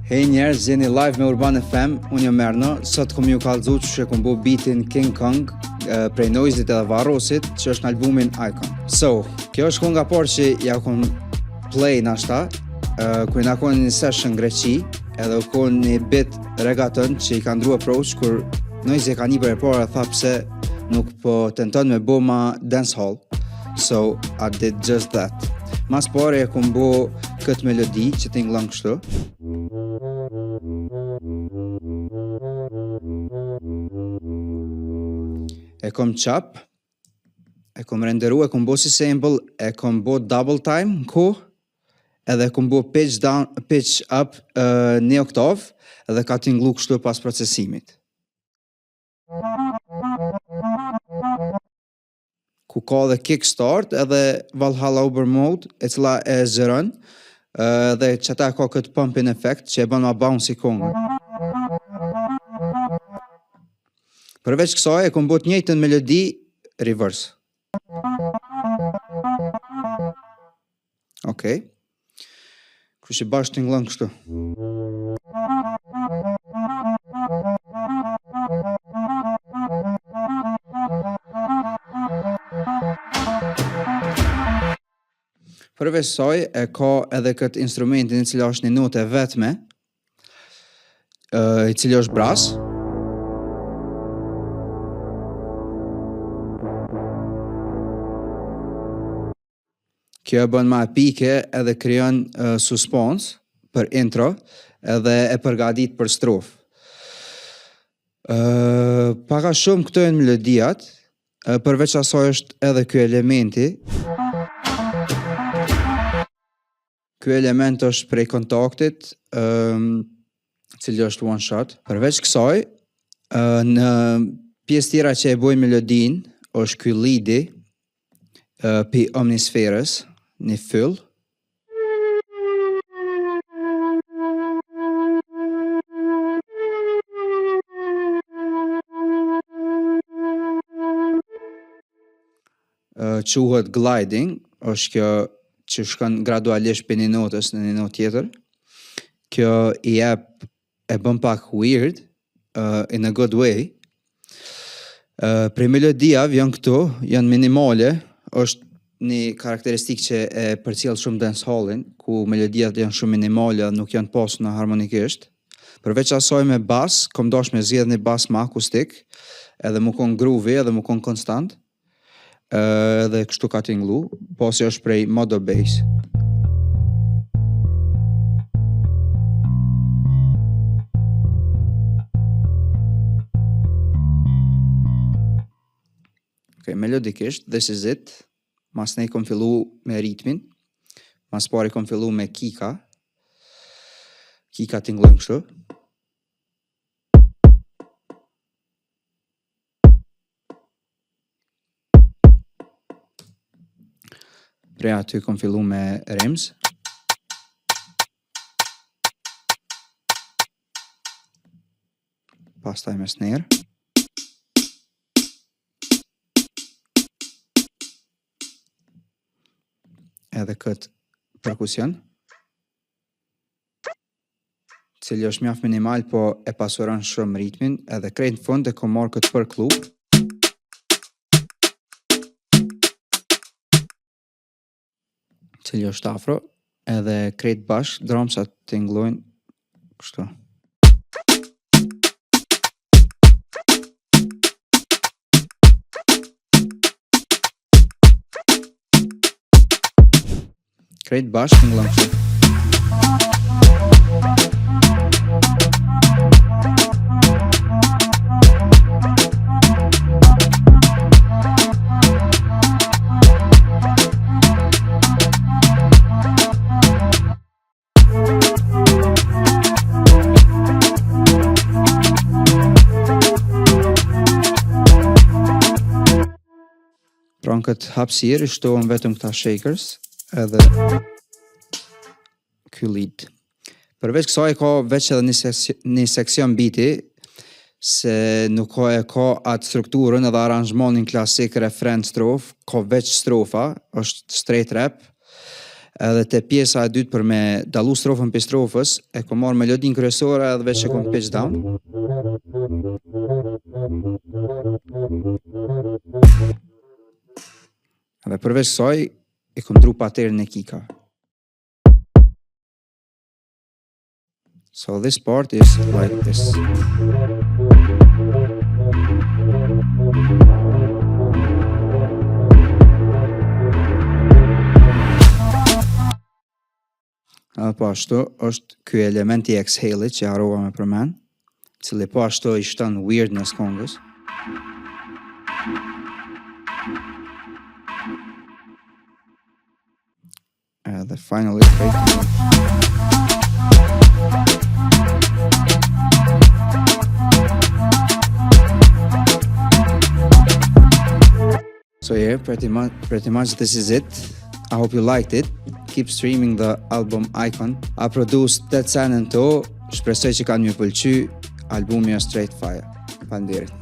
Hej njerëz, jeni live me Urban FM, unë jam Merno, sot kom ju kallëzu që kom bo beatin King Kong prej Noizit edhe Varrosit, që është në albumin Icon. So, kjo është konga por që ja kom play nashta, kur na kon një session Greqi, edhe u kon një bit reggaeton që i ka ndru approach, kur Noizi ka një për e por e tha pse nuk po tenton me bo ma dancehall. So, I did just that. Mas pare e kom bo këtë melodi që t'ingllon kështu. E kom qap, e kom renderu, e kom bo si sample, e kom bo double time në kohë, edhe e kom bo pitch up një oktav, edhe ka t'inglu kështu pas procesimit. Ku ka dhe kickstart edhe Valhalla Uber mode, e cila e zëron, dhe që ta ka këtë pumping effect që e bën ma bouncy kongë. Përveç kësaj e kom bot njëjtën melodi reverse. Okej. Kështu që bashkë t'ingllon kështu. Përveç saj e ka edhe këtë instrumentin i cili është një notë e vetme, i cili është bras. Kjo e bën ma epike edhe krijon suspense për intro edhe e përgatit për strof. Paka shumë këto janë melodiat, përveç asaj është edhe ky elementi. Ky element është prej kontaktit, cili është one shot. Përveç kësaj, në pjesë tjera që e bojnë melodin, është ky leadi pi omnisferës, një fyll. Quhet gliding, është kjo që shkon gradualisht për një notës në një notë tjetër. Kjo i jep e bën pak weird, in a good way. Prej melodiave janë këtu, janë minimale, është një karakteristikë që e përcjell shumë dancehallin, ku melodiat janë shumë minimale, nuk janë pasur harmonikisht. Përveç asaj me bas, kom dash me zgjedh një bas më akustik, edhe më kon groovy, edhe më kon konstant. Edhe kështu ka t'inglu, pasi është prej modo bass. Okay, melodikisht, this is it. Mas ne kom fillu me ritmin, mas pari kom fillu me kika. Kika t'ingllojnë kështu. Prej aty kom fillu me rims. Pastaj me snare. Edhe këtë perkusion, cili është mjaft minimal, po e pasuron shumë ritmin, edhe krejt në fund e kom marrë këtë për klub. Cili është afro, edhe krejt bashk, drumsat t'ingllojnë kështu. Krejt bashkë t'ingllon kështu. Pra në këtë hapësirë i shtohen vetëm këta shakers, edhe ky lead. Përveç kësaj ka veç edhe një seksion beati, se nuk ka atë strukturën edhe aranjmanin klasik refren strof, ka veç strofa, është straight rap, Edhe te pjesa e dytë për me dallu strofën për strofës, e kom marrë melodin kryesore edhe veç e kom pitch down. Edhe përveç kësaj, e kom dru pattern e kika. So this part is like this. Edhe po ashtu është ky element i exhale-it që harrova me përmend, cili po ashtu i shton weirdness këngës. Edhe finally So yeah, pretty much this is it. I hope you liked it. Keep streaming the album Icon. I produced Dead San and To. Shpresoj që kanë më pëlqy. Albumi është straight fire. Faleminderit.